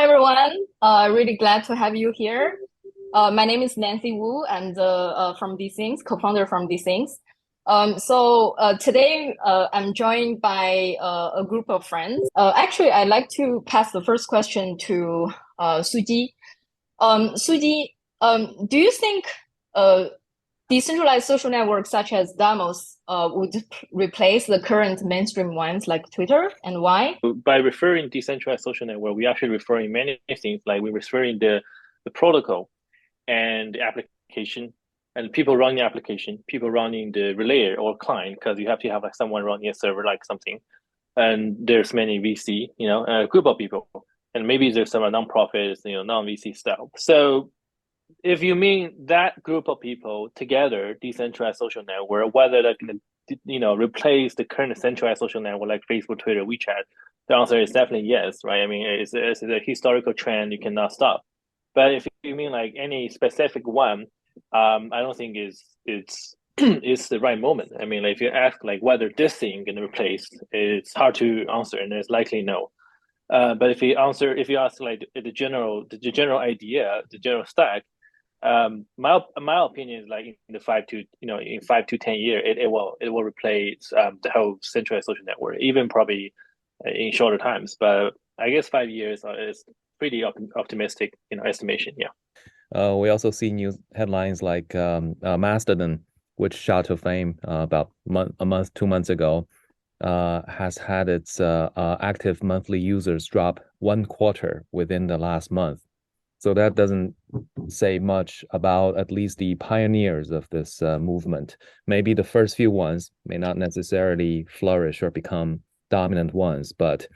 everyone. Really glad to have you here. My name is Nancy Wu, and from Things, co-founder from Things. Today I'm joined by a group of friends. Actually, I'd like to pass the first question to Suji. Suji, do you think decentralized social networks such as Damus would replace the current mainstream ones like Twitter, and why? By referring decentralized social network, we actually referring many things. Like we're referring the protocol and the application and people running the application, people running the relayer or client, because you have to have like someone running a server like something. And there's many VC, a group of people, and maybe there's some non-profits, non-VC stuff. So if you mean that group of people together, decentralized social network, whether that can replace the current centralized social network like Facebook, Twitter, WeChat, the answer is definitely yes, right? I mean, it's a historical trend you cannot stop. But if you mean like any specific one, I don't think it's it's the right moment. I mean, like, if you ask like whether this thing can replace, it's hard to answer, and it's likely no. But if you ask like the general idea, the general stack, my opinion is like in 5 to 10 years, it will replace the whole centralized social network, even probably in shorter times. But I guess 5 years is pretty optimistic, estimation. Yeah. We also see news headlines like Mastodon, which shot to fame about a month, 2 months ago, has had its active monthly users drop 1/4 within the last month. So that doesn't say much about at least the pioneers of this movement. Maybe the first few ones may not necessarily flourish or become dominant ones, but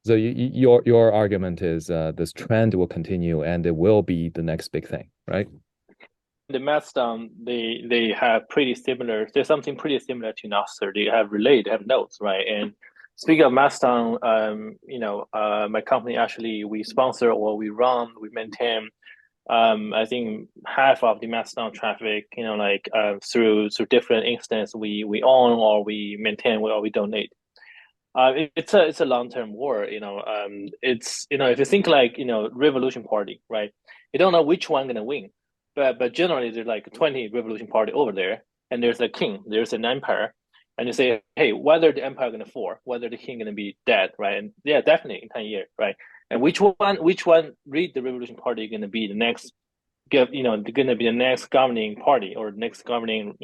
so your argument is this trend will continue and it will be the next big thing, right? The Mastodon, they have pretty similar. There's something pretty similar to Nostr. They have relay, they have nodes, right? And speaking of Mastodon, my company actually we sponsor or we run, we maintain. I think half of the Mastodon traffic, through different instances we own or we maintain or we donate. It's a long-term war. It's if you think like Revolution Party, right? You don't know which one gonna win, but generally there's like 20 Revolution Party over there, and there's a king, there's an empire, and you say, hey, whether the empire gonna fall, whether the king gonna be dead, right? And yeah, definitely in 10 years, right? And which one read the Revolution Party gonna be the next, gonna be the next governing party or next governing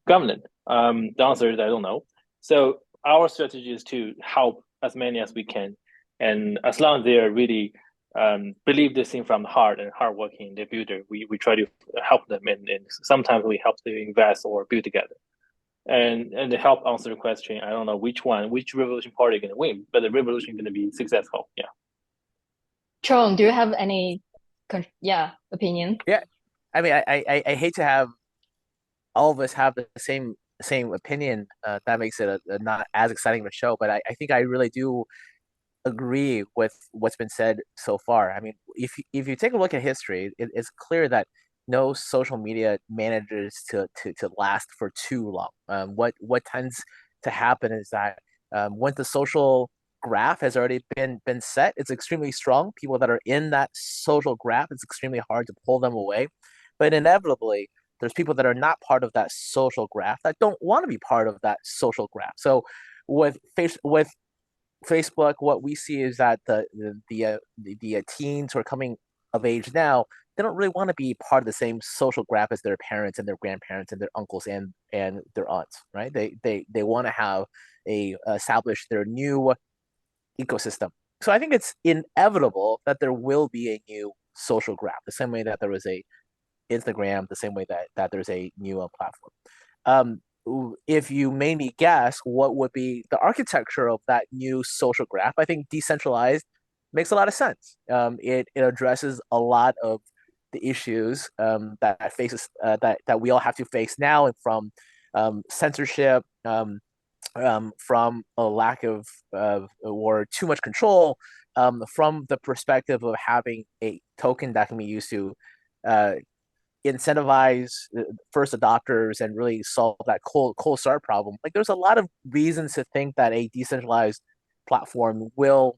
government? The answer is I don't know. So our strategy is to help as many as we can, and as long as they are really believe this thing from the heart and hardworking, the builder, we try to help them, and sometimes we help them invest or build together. And to help answer the question, I don't know which Revolution Party going to win, but the revolution going to be successful. Yeah. Chong, do you have any opinion? Yeah, I mean, I hate to have all of us have the same opinion. That makes it a not as exciting of a show, but I think I really do agree with what's been said so far. I mean, if you take a look at history, it's clear that no social media manages to last for too long. What tends to happen is that once the social graph has already been set, it's extremely strong. People that are in that social graph, it's extremely hard to pull them away. But inevitably, there's people that are not part of that social graph that don't want to be part of that social graph. So with Facebook, what we see is that the teens who are coming of age now, they don't really want to be part of the same social graph as their parents and their grandparents and their uncles and their aunts, right? They want to have establish their new ecosystem. So I think it's inevitable that there will be a new social graph, the same way that there was a Instagram, the same way that there's a new platform. If you made me guess what would be the architecture of that new social graph, I think decentralized makes a lot of sense. It addresses a lot of the issues that we all have to face now, and from censorship, from a lack of or too much control, from the perspective of having a token that can be used to incentivize first adopters and really solve that cold start problem. Like, there's a lot of reasons to think that a decentralized platform will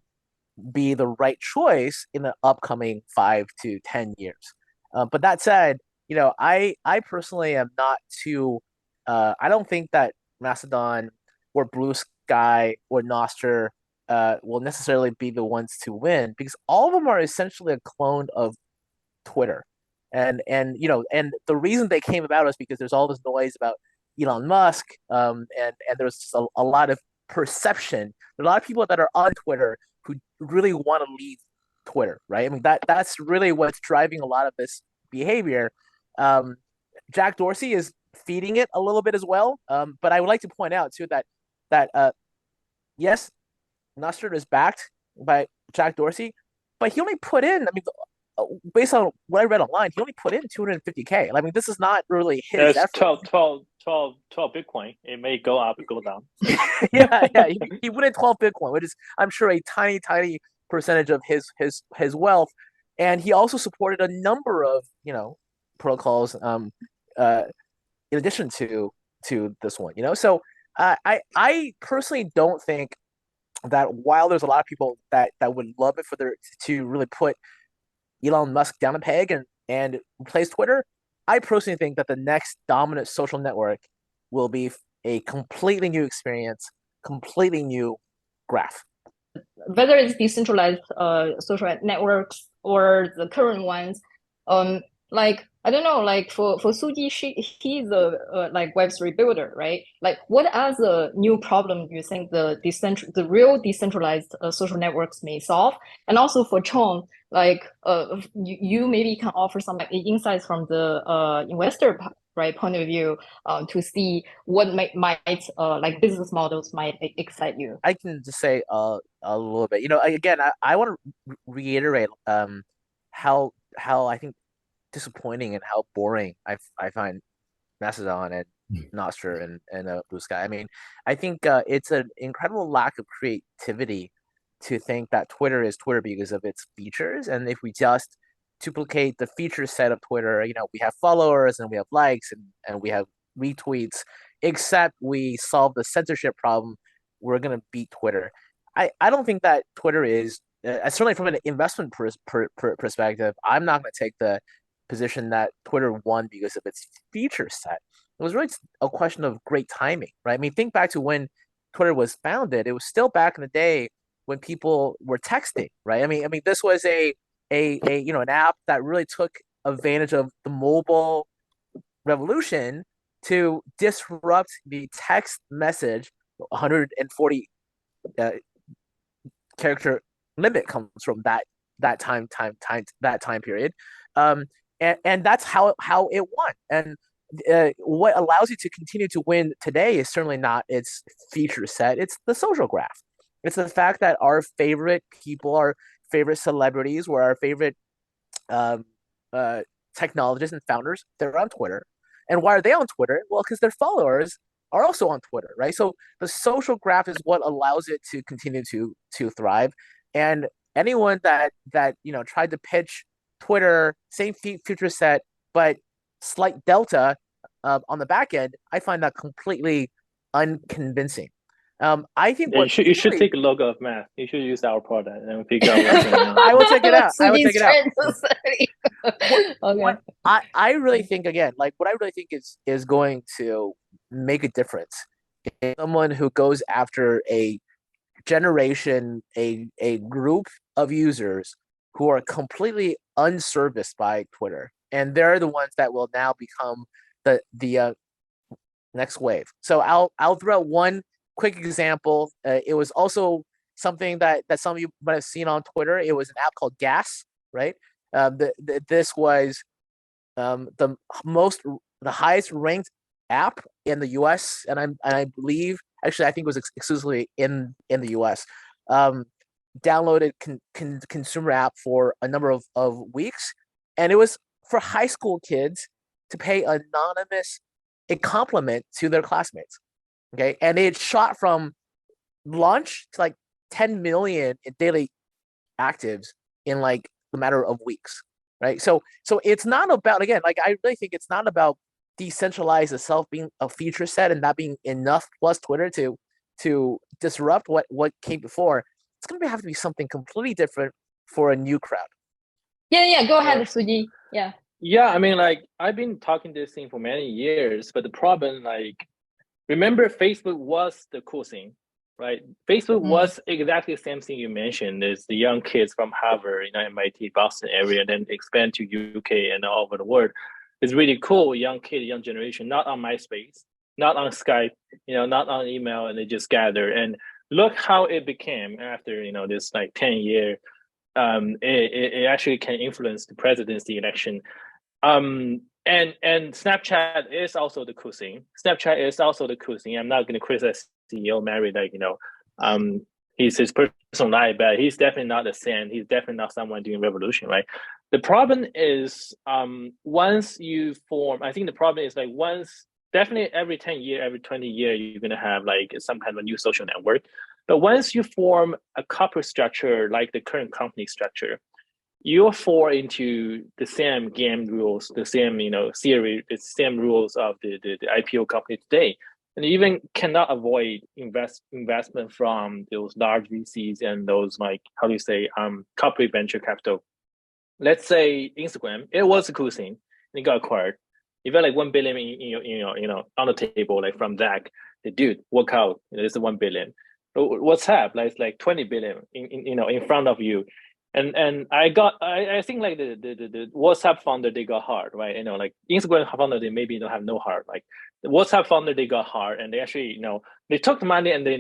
be the right choice in the upcoming 5 to 10 years. But that said, I personally am not too. I don't think that Mastodon or Blue Sky or Nostr will necessarily be the ones to win, because all of them are essentially a clone of Twitter. And the reason they came about is because there's all this noise about Elon Musk, and there's just a lot of perception. There are a lot of people that are on Twitter who really want to leave Twitter, right? I mean, that's really what's driving a lot of this behavior. Jack Dorsey is feeding it a little bit as well. But I would like to point out too that yes, Nostr is backed by Jack Dorsey, but he only put in, I mean, based on what I read online, he only put in 250K. I mean, this is not really his effort. 12 Bitcoin. It may go up, go down. yeah. He put in 12 Bitcoin, which is, I'm sure, a tiny percentage of his wealth. And he also supported a number of, protocols in addition to this one, So I personally don't think that, while there's a lot of people that would love it to really put Elon Musk down a peg and replace Twitter, I personally think that the next dominant social network will be a completely new experience, completely new graph. Whether it's decentralized social networks or the current ones, like, I don't know, like for Suji, he's a like Web3 builder, right? Like, what are the new problems you think the real decentralized social networks may solve? And also for Chon, like you maybe can offer some like insights from the investor point of view to see what might like business models might excite you. I can just say a little bit. Again, I want to reiterate how I think disappointing and how boring I find Mastodon and Nostr and Blue Sky. I mean, I think it's an incredible lack of creativity to think that Twitter is Twitter because of its features. And if we just duplicate the feature set of Twitter, we have followers and we have likes and we have retweets, except we solve the censorship problem, we're going to beat Twitter. I don't think that Twitter is, certainly from an investment perspective, I'm not going to take the position that Twitter won because of its feature set. It was really a question of great timing, right? I mean, think back to when Twitter was founded. It was still back in the day when people were texting, right? I mean, this was an app that really took advantage of the mobile revolution to disrupt the text message. 140 character limit comes from that time period. And that's how it won. And what allows you to continue to win today is certainly not its feature set. It's the social graph. It's the fact that our favorite people, our favorite celebrities, or our favorite technologists and founders, they're on Twitter. And why are they on Twitter? Well, because their followers are also on Twitter, right? So the social graph is what allows it to continue to thrive. And anyone that tried to pitch Twitter, same feature set, but slight delta on the back end, I find that completely unconvincing. I think you should take a look of math. You should use our product and figure out what's going on. I will check it out. Okay. I really think, again, like what I really think is going to make a difference is someone who goes after a generation, a group of users who are completely unserviced by Twitter, and they're the ones that will now become the next wave. So I'll throw out one quick example. It was also something that some of you might have seen on Twitter. It was an app called Gas, right? This was the highest ranked app in the U.S. and I believe, actually, I think it was exclusively in the U.S. Downloaded consumer app for a number of weeks, and it was for high school kids to pay anonymous a compliment to their classmates. Okay, and it shot from launch to like 10 million daily actives in like a matter of weeks, right? So it's not about, again, like I really think it's not about decentralize itself being a feature set and that being enough plus Twitter to disrupt what came before. it's going to have to be something completely different for a new crowd. Yeah. Go ahead, Suji. Yeah. Yeah, I mean, like, I've been talking this thing for many years, but the problem, like, remember, Facebook was the cool thing, right? Facebook was exactly the same thing you mentioned. Is the young kids from Harvard, MIT, Boston area, then expand to UK and all over the world. It's really cool, young kid, young generation, not on MySpace, not on Skype, not on email, and they just gather. And look how it became after, this like 10-year, it actually can influence the presidency election. And Snapchat is also the cool thing. Snapchat is also the cool thing. I'm not going to criticize CEO Mary, like, he's his personal life, but he's definitely not the same. He's definitely not someone doing revolution, right? The problem is, once you form, I think the problem is like definitely every 10 years, every 20 years, you're going to have like some kind of a new social network. But once you form a corporate structure, like the current company structure, you'll fall into the same game rules, the same, theory, the same rules of the IPO company today. And you even cannot avoid investment from those large VCs and those, like, how do you say, corporate venture capital. Let's say Instagram, it was a cool thing, and it got acquired. Even like 1 billion, on the table, like from Zach, the dude, work out, this is 1 billion. WhatsApp, like 20 billion, in front of you. And I think like the WhatsApp founder, they got hard, right? Like Instagram founder, they maybe don't have no heart. Like the WhatsApp founder, they got hard, and they actually, they took the money and they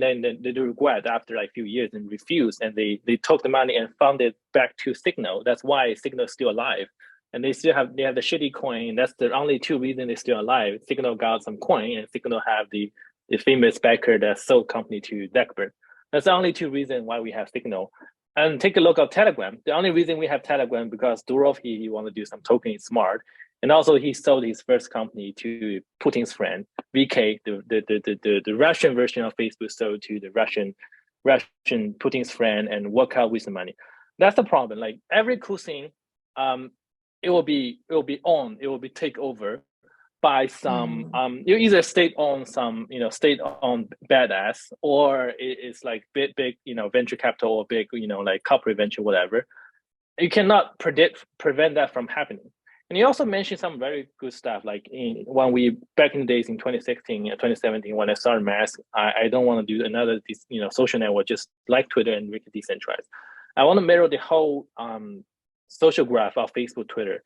regret after like a few years and refused, and they took the money and funded back to Signal. That's why Signal is still alive, and they have the shitty coin. That's the only two reasons they're still alive. Signal got some coin, and Signal have the famous backer that sold company to Zuckerberg. That's the only two reasons why we have Signal. And take a look at Telegram. The only reason we have Telegram because Durov, he want to do some token smart, and also he sold his first company to Putin's friend VK, the Russian version of Facebook, sold to the Russian Putin's friend and work out with the money. That's the problem. Like every cool thing, it will be take over by some you either state-owned badass, or it's like big venture capital, or big like corporate venture, whatever. You cannot prevent that from happening. And you also mentioned some very good stuff, like when we back in the days in 2016 and 2017 when I started Mask, I don't want to do another social network just like Twitter and make it decentralized. I want to mirror the whole social graph of Facebook, Twitter.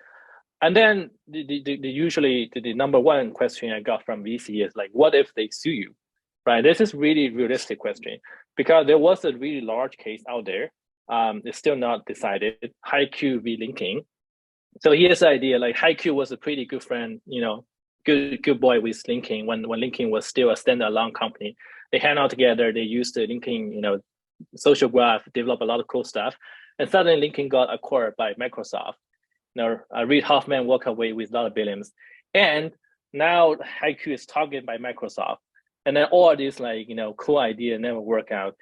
And then usually the number one question I got from VC is like, what if they sue you, right? This is really realistic question, because there was a really large case out there. It's still not decided. HiQ v. LinkedIn. So here's the idea: like HiQ was a pretty good friend, good boy with LinkedIn when LinkedIn was still a standalone company. They hang out together. They used the LinkedIn, social graph, develop a lot of cool stuff, and suddenly LinkedIn got acquired by Microsoft. Reid Hoffman walked away with a lot of billions, and now HiQ is targeted by Microsoft, and then all these cool idea never work out,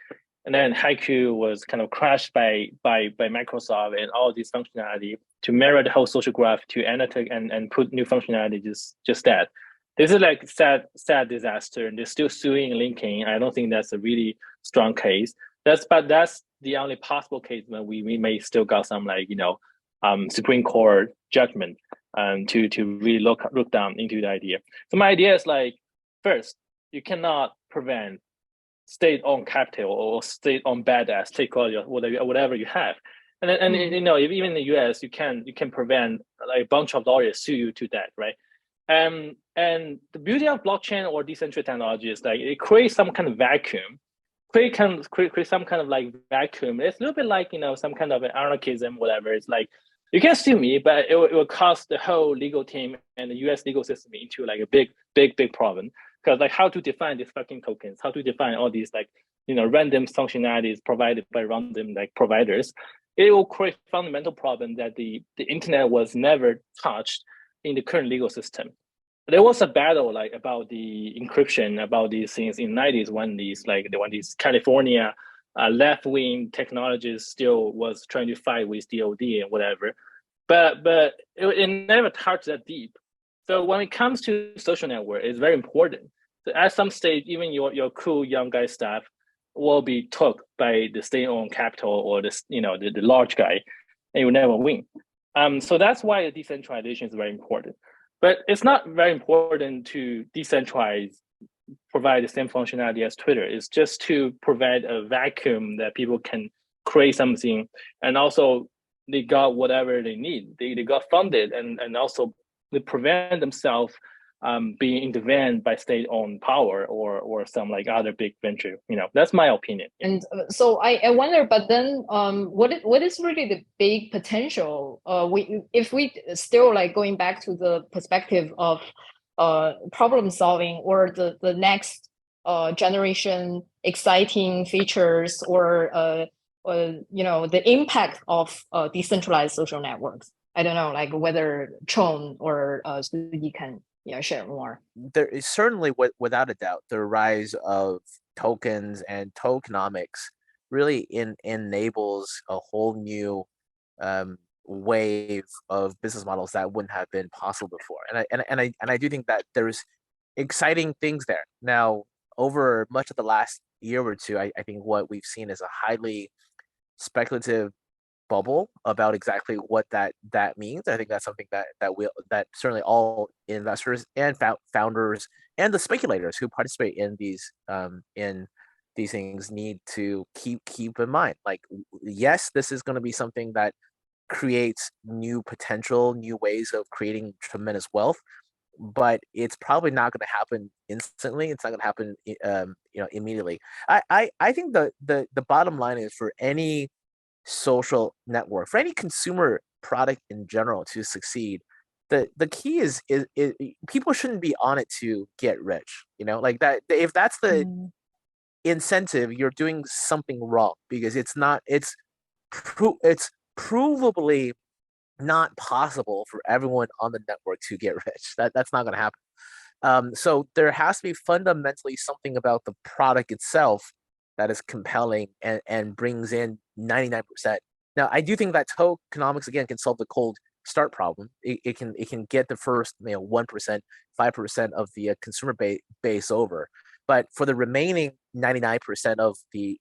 and then HiQ was kind of crashed by Microsoft, and all this functionality to mirror the whole social graph to annotate and put new functionality just that. This is like sad disaster, and they're still suing LinkedIn. I don't think that's a really strong case. That's the only possible case when we may still got some Supreme Court judgment to really look down into the idea. So my idea is like, first, you cannot prevent state-owned capital or state-owned badass take all your whatever you have, and then even in the US you can prevent like a bunch of lawyers sue you to that, right? And the beauty of blockchain or decentralized technology is like it creates some kind of vacuum. Create some kind of like vacuum. It's a little bit like some kind of anarchism, whatever. It's like, you can sue me, but it will cost the whole legal team and the US legal system into like a big problem. Because like how to define these fucking tokens, how to define all these random functionalities provided by random providers, it will create fundamental problem that the internet was never touched in the current legal system. There was a battle about the encryption, about these things in the 90s when these California left-wing technologies still was trying to fight with DOD and whatever, but it never touched that deep. So when it comes to social network, it's very important. So at some stage, even your cool young guy stuff, will be took by the state-owned capital or the large guy, and you will never win. So that's why decentralization is very important. But it's not very important to decentralize, provide the same functionality as Twitter. It's just to provide a vacuum that people can create something, and also they got whatever they need. They got funded, and also they prevent themselves being intervened by state-owned power or some like other big venture. That's my opinion. And so I wonder, but then what is really the big potential? If we still like going back to the perspective of problem solving or the next generation exciting features or the impact of decentralized social networks. I don't know, like whether Chon or Suji can share more. There is certainly, without a doubt, the rise of tokens and tokenomics really enables a whole new wave of business models that wouldn't have been possible before. And I do think that there's exciting things there. Now, over much of the last year or two, I think what we've seen is a highly speculative bubble about exactly what that means. I think that's something that certainly all investors and founders and the speculators who participate in these things need to keep in mind. Like, yes, this is going to be something that creates new potential, new ways of creating tremendous wealth, but it's probably not going to happen instantly. It's not going to happen immediately. I think the bottom line is, for any social network, for any consumer product in general to succeed, the key is people shouldn't be on it to get rich. Like that, if that's the incentive, you're doing something wrong, because it's provably not possible for everyone on the network to get rich. That's not going to happen. So there has to be fundamentally something about the product itself that is compelling and brings in 99%. Now, I do think that tokenomics, again, can solve the cold start problem. It can get the first 1%, 5% of the consumer base over. But for the remaining 99% of the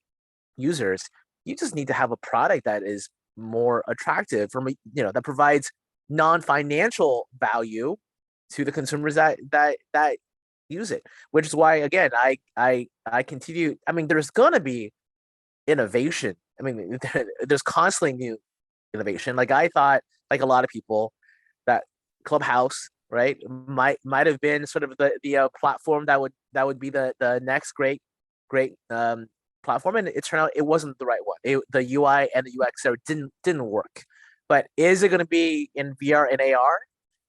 users, you just need to have a product that is more attractive, that provides non-financial value to the consumers that use it. Which is why, again, I continue. I mean, there's gonna be innovation. I mean, there's constantly new innovation. Like, I thought, like a lot of people, that Clubhouse, right, might have been sort of the platform that would be the next great platform, and it turned out it wasn't the right one. The UI and the UX there didn't work. But is it going to be in VR and AR?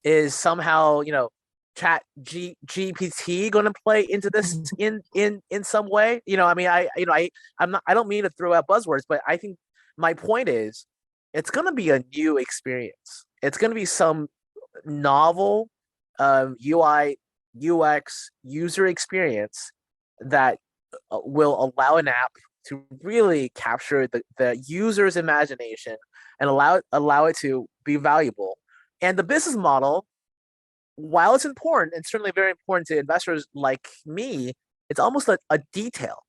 Is somehow Chat GPT going to play into this in some way? I mean, I don't mean to throw out buzzwords, but I think my point is, it's going to be a new experience. It's going to be some novel UI UX user experience that will allow an app to really capture the user's imagination and allow it to be valuable. And the business model, while it's important, and certainly very important to investors like me, it's almost a detail.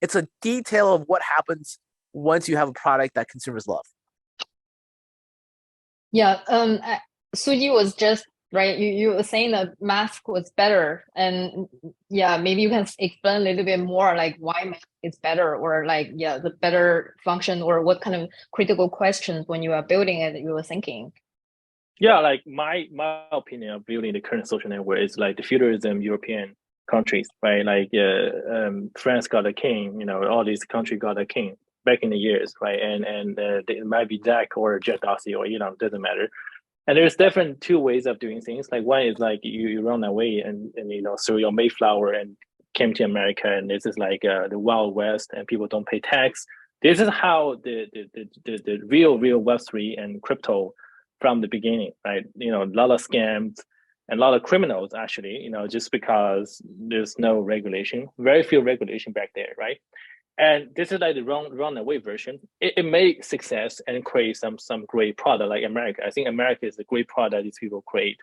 It's a detail of what happens once you have a product that consumers love. Yeah, Suji was just right. You were saying that mask was better, and yeah, maybe you can explain a little bit more, like why mask is better, or like the better function, or what kind of critical questions when you are building it you were thinking. Yeah, like my opinion of building the current social network is like the feudalism European countries, right? Like France got a king, all these countries got a king back in the years, right? And it might be Jack or JackDorcey, or doesn't matter. And there's different two ways of doing things. Like, one is like you run away and through your Mayflower and came to America, and this is like the Wild West, and people don't pay tax. This is how the real Web3 and crypto from the beginning, right? A lot of scams and a lot of criminals, actually, just because there's no regulation, very few regulation back there, right? And this is like the runaway version. It made success and create some great product like America. I think America is a great product these people create.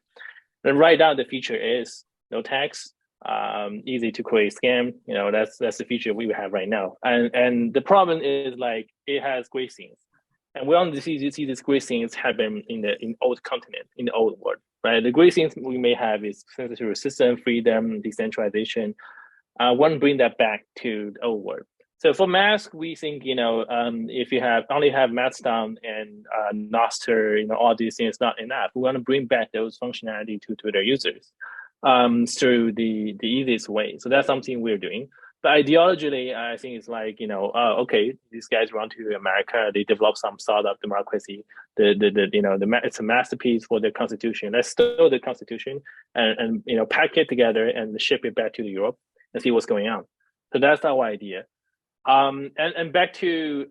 And right now the feature is no tax, easy to create scam. That's the feature we have right now. And the problem is like it has great things. And we want to see these great things happen in old continent, in the old world, right? The great things we may have is censorship resistance, freedom, decentralization. I want to bring that back to the old world. So for Mask, we think, if you only have Mastodon and Nostr, all these things not enough. We want to bring back those functionality to Twitter users through the easiest way. So that's something we're doing. But ideologically, I think it's like, okay, these guys run to America, they develop some startup democracy. It's a masterpiece for the constitution. Let's steal the constitution and pack it together and ship it back to Europe and see what's going on. So that's our idea. And back to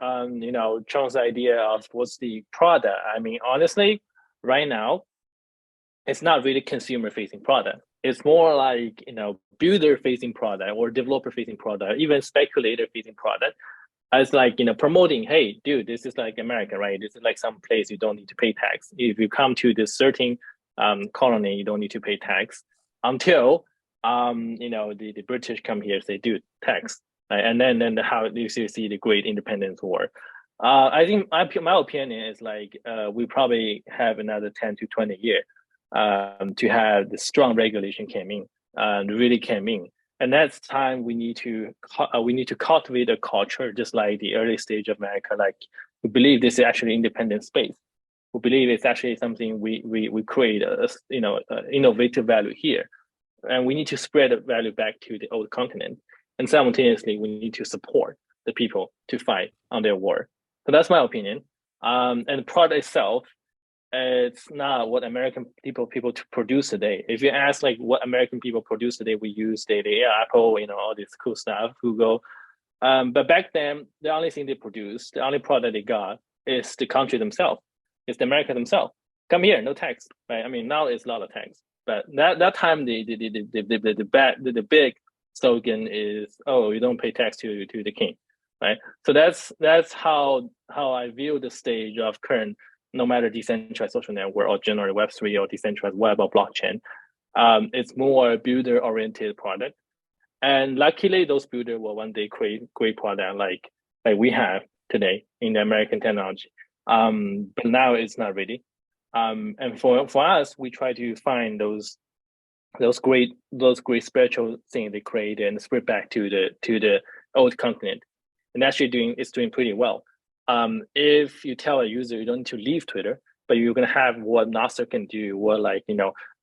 Chong's idea of what's the product. I mean, honestly, right now, it's not really consumer-facing product. It's more like builder-facing product or developer-facing product, even speculator-facing product. It's like promoting, hey, dude, this is like America, right? This is like some place you don't need to pay tax. If you come to this certain colony, you don't need to pay tax until the British come here and say, dude, tax. And then how you see the Great Independence War. I think my opinion is like we probably have another 10 to 20 years to have the strong regulation really came in, and that's time we need to cultivate a culture just like the early stage of America. Like we believe this is actually independent space. We believe it's actually something we create a innovative value here, and we need to spread the value back to the old continent. And simultaneously, we need to support the people to fight on their war. So that's my opinion. And the product itself, it's not what American people to produce today. If you ask like what American people produce today, we use Apple, all this cool stuff, Google. But back then, the only thing they produced, the only product they got is the country themselves. It's the America themselves. Come here, no tax, right? I mean, now it's a lot of tax. But that time, the big slogan is, oh, you don't pay tax to the king, right? So that's how I view the stage of current, no matter decentralized social network or general Web3 or decentralized web or blockchain. It's more builder oriented product, and luckily those builders will one day create great product like we have today in the American technology. But now it's not ready. And for us, we try to find those great spiritual things they created and spread back to the old continent, and actually it's doing pretty well. If you tell a user you don't need to leave Twitter, but you're gonna have what Nostr can do, what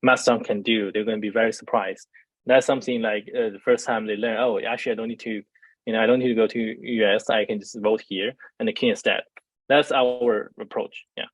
Mastodon can do, they're gonna be very surprised. That's something like the first time they learn, oh, actually I don't need to, I don't need to go to US. I can just vote here and the king is dead. That's our approach. Yeah.